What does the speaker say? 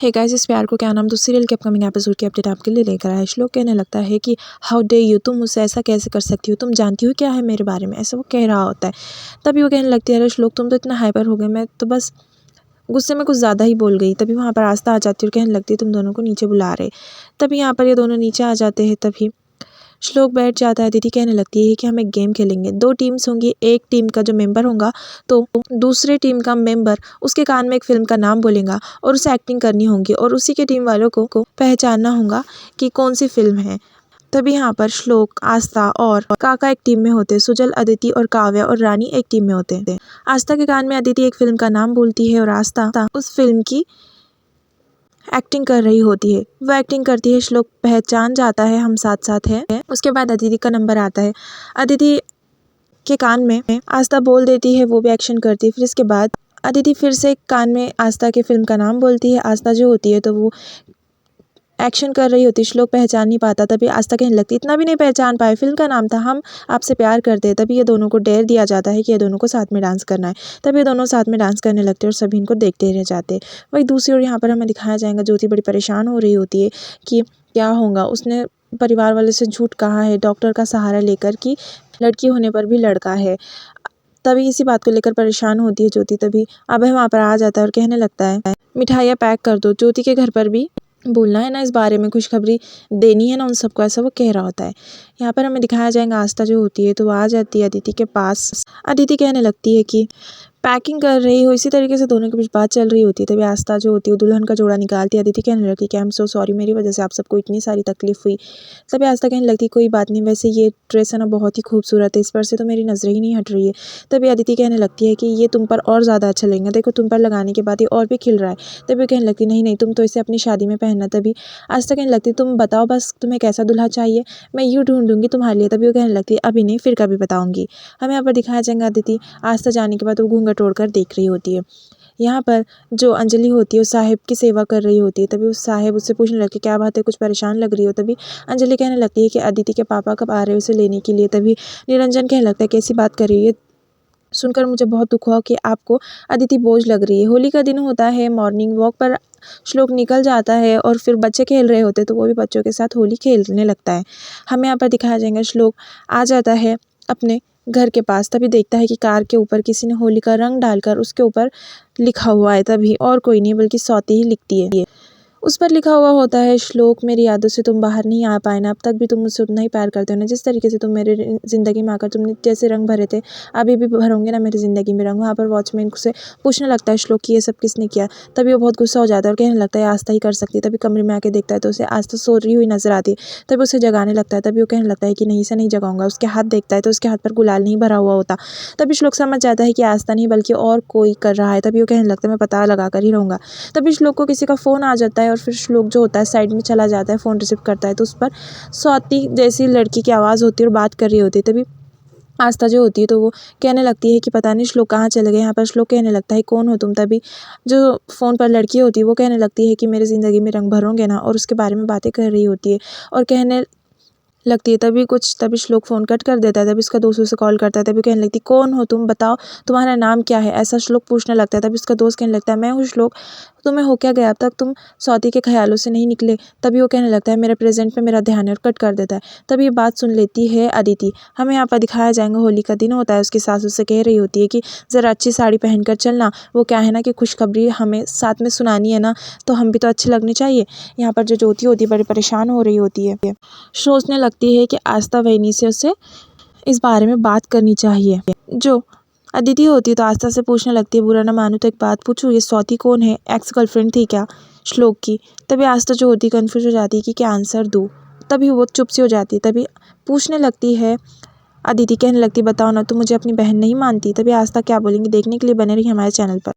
Hey guys, इस प्यार को क्या नाम, तो सीरियल के अपकमिंग एपिसोड की अपडेट आपके लिए लेकर आया। श्लोक कहने लगता है कि हाउ डे यू, तुम मुझसे ऐसा कैसे कर सकती हो, तुम जानती हो क्या है मेरे बारे में, ऐसा वो कह रहा होता है। तभी वो कहने लगती है, अरे श्लोक तुम तो इतना हाइपर हो गए, मैं तो बस गुस्से में कुछ ज़्यादा ही बोल गई। तभी वहाँ पर आस्था आ जाती है और कहने लगती है, तुम दोनों को नीचे बुला रहे। तभी यहाँ पर ये दोनों नीचे आ जाते हैं। तभी श्लोक बैठ जाता है। दीदी कहने लगती है कि हम एक गेम खेलेंगे, 2 टीम्स होंगी, एक टीम का जो मेंबर होगा तो दूसरे टीम का मेंबर उसके कान में एक फिल्म का नाम बोलेगा और उसे एक्टिंग करनी होगी और उसी के टीम वालों को पहचानना होगा कि कौन सी फिल्म है। तभी यहाँ पर श्लोक, आस्था और काका एक टीम में होते हैं, सुजल, अदिति और काव्या और रानी एक टीम में होते हैं। आस्था के कान में अदिति एक फिल्म का नाम बोलती है और आस्था उस फिल्म की एक्टिंग कर रही होती है। वो एक्टिंग करती है, श्लोक पहचान जाता है, हम साथ साथ हैं। उसके बाद अदिति का नंबर आता है। अदिति के कान में आस्था बोल देती है, वो भी एक्शन करती है। फिर इसके बाद अदिति फिर से कान में आस्था के फिल्म का नाम बोलती है। आस्था जो होती है तो वो एक्शन कर रही होती, श्लोक पहचान नहीं पाता। तभी आस्था कहने लगती, इतना भी नहीं पहचान पाए, फिल्म का नाम था, हम आपसे प्यार करते हैं। तभी ये दोनों को डेयर दिया जाता है कि ये दोनों को साथ में डांस करना है। तभी ये दोनों साथ में डांस करने लगते हैं और सभी इनको देखते रह जाते हैं। वही दूसरी ओर यहाँ पर हमें दिखाया जाएगा, ज्योति बड़ी परेशान हो रही होती है कि क्या होगा। उसने परिवार वाले से झूठ कहा है डॉक्टर का सहारा लेकर कि लड़की होने पर भी लड़का है। तभी इसी बात को लेकर परेशान होती है ज्योति। तभी अभय वहाँ पर आ जाता है और कहने लगता है, मिठाइयाँ पैक कर दो, ज्योति के घर पर भी बोलना है ना, इस बारे में खुशखबरी देनी है ना उन सबको, ऐसा वो कह रहा होता है। यहाँ पर हमें दिखाया जाएगा, आस्था जो होती है तो वो आ जाती है अदिति के पास। अदिति कहने लगती है कि पैकिंग कर रही हो। इसी तरीके से दोनों के बीच बात चल रही होती है। तभी आस्था जो होती है वो दुल्हन का जोड़ा निकालती है। अदिति कहने लगती है कि आई एम सो सॉरी, मेरी वजह से आप सबको इतनी सारी तकलीफ हुई। तभी आस्था कहने लगती है, कोई बात नहीं, वैसे ये ड्रेस है ना बहुत ही खूबसूरत है, इस पर से तो मेरी नज़रें ही नहीं हट रही है। तभी अदिति कहने लगती है कि ये तुम पर और ज़्यादा अच्छा लगेगा, देखो तुम पर लगाने के बाद ये और भी खिल रहा है। तभी कहने लगती, नहीं नहीं, तुम तो इसे अपनी शादी में पहनना। तभी आस्था कहने लगती, तुम बताओ बस तुम्हें कैसा दूल्हा चाहिए, मैं यूँ ढूंढूंगी तुम्हारे लिए। तभी वो कहने लगती है, अभी नहीं, फिर कभी बताऊंगी। हमें यहाँ पर दिखाया जाएगा, अदिति आस्था जाने के बाद वो घूंघट ओढ़कर देख रही होती है। यहाँ पर जो अंजलि होती है, उस साहेब की सेवा कर रही होती है। तभी उस साहेब उससे पूछने लगते, क्या बात है, कुछ परेशान लग रही हो। तभी अंजलि कहने लगती है कि अदिति के पापा कब आ रहे हैं उसे लेने के लिए। तभी निरंजन कहने लगता है, कैसी बात कर रही है, सुनकर मुझे बहुत दुख हुआ कि आपको अदिति बोझ लग रही है। होली का दिन होता है, मॉर्निंग वॉक पर श्लोक निकल जाता है और फिर बच्चे खेल रहे होते तो वो भी बच्चों के साथ होली खेलने लगता है। हमें यहाँ पर दिखाया जाएगा, श्लोक आ जाता है अपने घर के पास। तभी देखता है कि कार के ऊपर किसी ने होली का रंग डालकर उसके ऊपर लिखा हुआ है। तभी और कोई नहीं बल्कि स्वाति ही लिखती है। उस पर लिखा हुआ होता है, श्लोक मेरी यादों से तुम बाहर नहीं आ पाए ना, अब तक भी तुम मुझसे उतना ही प्यार करते हो ना, जिस तरीके से तुम मेरे ज़िंदगी में आकर तुमने जैसे रंग भरे थे अभी भी भरोगे ना मेरी ज़िंदगी में रंग। वहाँ पर वॉचमैन से पूछने लगता है श्लोक कि ये सब किसने किया। तभी वो बहुत गुस्सा हो जाता है और कहने लगता है, आस्था ही कर सकती है। तभी कमरे में आके देखता है तो उसे आस्था सो रही हुई नजर आती है। तभी उसे जगाने लगता है। तभी वो कहने लगता है कि नहीं, इसे नहीं जगाऊंगा। उसके हाथ देखता है तो उसके हाथ पर गुलाल नहीं भरा हुआ होता। तभी श्लोक समझ जाता है कि आस्था नहीं बल्कि और कोई कर रहा है। तभी वो कहने लगता है, मैं पता लगा कर ही रहूँगा। तभी श्लोक को किसी का फ़ोन आ जाता है और फिर श्लोक जो होता है साइड में चला जाता है, फ़ोन रिसीव करता है तो उस पर स्वाति जैसी लड़की की आवाज़ होती है और बात कर रही होती है। तभी आस्था जो होती है तो वो कहने लगती है कि पता नहीं श्लोक कहाँ चले गए। यहाँ पर श्लोक कहने लगता है, कौन हो तुम। तभी जो फ़ोन पर लड़की होती है वो कहने लगती है कि मेरी ज़िंदगी में रंग भरोगे ना, और उसके बारे में बातें कर रही होती है और कहने लगती है। तभी श्लोक फ़ोन कट कर देता है। तभी उसका दोस्त उसे कॉल करता है। तभी कहने लगती, कौन हो तुम, बताओ तुम्हारा नाम क्या है, ऐसा श्लोक पूछने लगता है। तभी उसका दोस्त कहने लगता है, मैं हूँ श्लोक, तुम्हें हो क्या गया, अब तक तुम स्वाति के ख्यालों से नहीं निकले। तभी वो कहने लगता है, मेरे प्रेजेंट में मेरा ध्यान है, और कट कर देता है। तभी ये बात सुन लेती है अदिति। हमें यहाँ पर दिखाया जाएगा, होली का दिन होता है, उसकी सास उससे कह रही होती है कि ज़रा अच्छी साड़ी पहन कर चलना, वो क्या है ना कि खुशखबरी हमें साथ में सुनानी है ना, तो हम भी तो अच्छे लगने चाहिए। यहाँ पर जो ज्योति होती है बड़ी परेशान हो रही होती है, सोचने लगती है कि आस्था वहीनी से उससे इस बारे में बात करनी चाहिए। जो अदिति होती है तो आस्था से पूछने लगती है, बुरा ना मानो तो एक बात पूछूं, ये स्वाति कौन है, एक्स गर्लफ्रेंड थी क्या श्लोक की। तभी आस्था जो होती है कन्फ्यूज हो जाती है कि क्या आंसर दूँ। तभी वो चुप सी हो जाती है। तभी पूछने लगती है अदिति, कहने लगती, बताओ ना, तुम मुझे अपनी बहन नहीं मानती। तभी आस्था क्या बोलेंगी देखने के लिए बने रही हमारे चैनल पर।